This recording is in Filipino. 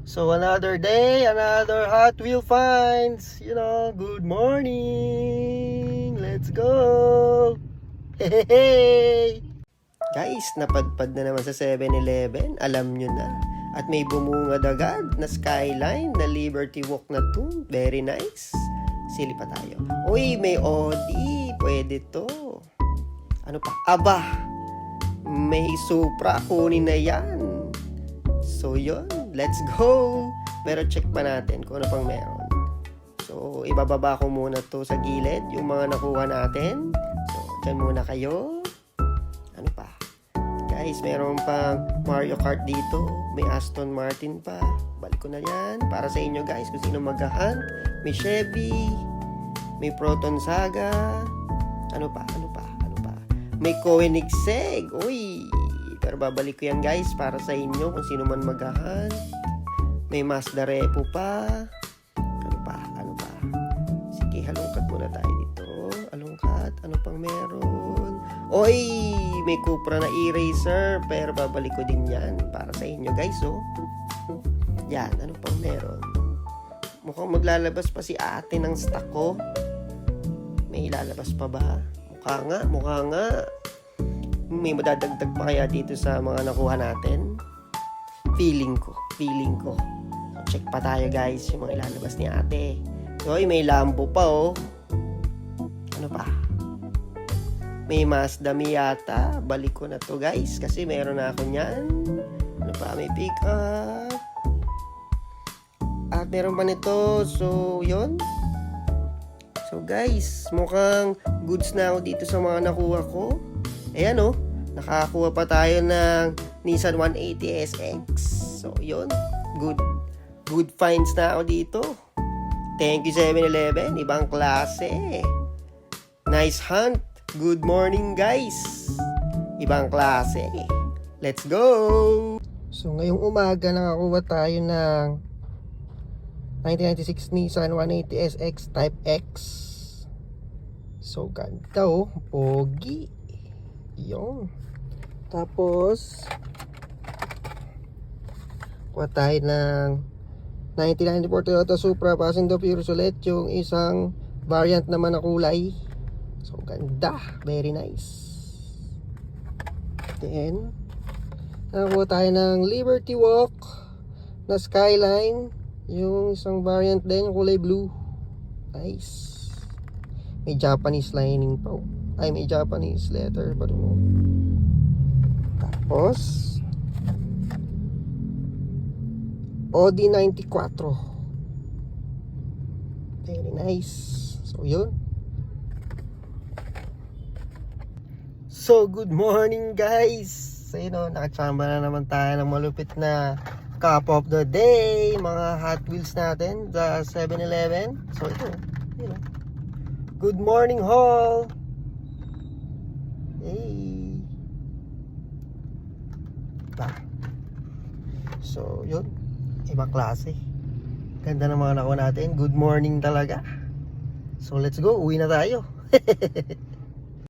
So another day, another Hot Wheel finds. Good morning. Let's go. Hey. Guys, napadpad na naman sa 7-Eleven. Alam nyo na. At may bumungad agad na skyline na Liberty Walk na to. Very nice. Sili pa tayo. Uy, may Audi. Pwede to. Ano pa? Aba. May Supra. Kunin na yan. So yun, let's go! Pero check pa natin kung ano pang meron. So, ibababa ko muna to sa gilid, yung mga nakuha natin. So, dyan muna kayo. Ano pa? Guys, meron pang Mario Kart dito. May Aston Martin pa. Balik ko na yan. Para sa inyo guys, kung sino mag-hunt. May Chevy. May Proton Saga. Ano pa? May Koenigsegg. Uy! Pero babalik ko yan guys para sa inyo kung sino man magahan. May Mazda Repo pa. Ano pa? Sige, halongkat muna tayo dito. Halongkat. Ano pang meron? Oy! May Cupra na e-racer. Pero babalik ko din yan para sa inyo guys. Oh. Yan. Ano pang meron? Mukhang maglalabas pa si ate ng stock ko. May ilalabas pa ba? Mukha nga. May madadagdag pa kaya dito sa mga nakuha natin? Feeling ko. So, check pa tayo guys yung mga ilalabas ni ate. So, may Lambo pa oh. Ano pa? May Mazda Miata. Balik ko na to guys kasi meron na ako nyan. Ano pa? May pick up. At meron pa nito. So, yun. So guys, mukhang goods na ako dito sa mga nakuha ko. Ayan oh, nakakuha pa tayo ng Nissan 180 SX. So, yun. Good finds na ako dito. Thank you 7-Eleven. Ibang klase. Nice hunt. Good morning, guys. Ibang klase. Let's go! So, ngayong umaga nakakuha tayo ng 1996 Nissan 180 SX Type X. So, ganda oh. Pogi. Yung. Tapos kuha tayo ng 1994 Toyota Supra Passenger Pure ulit, yung isang variant naman na kulay. So ganda, very nice. Then nakuha tayo ng Liberty Walk na Skyline, yung isang variant din, kulay blue. Nice. May Japanese lining pa. Ay, may Japanese letter pa doon. Tapos Audi 94. Very nice. So, yun. So, good morning guys. So, nakachamba na naman tayo ng malupit na cup of the day. Mga Hot Wheels natin sa 7-Eleven. So, ito. Good morning haul. Hey. So, yun. Ibang klase. Ganda ng mga nakuha natin. Good morning talaga. So, let's go. Uwi na tayo.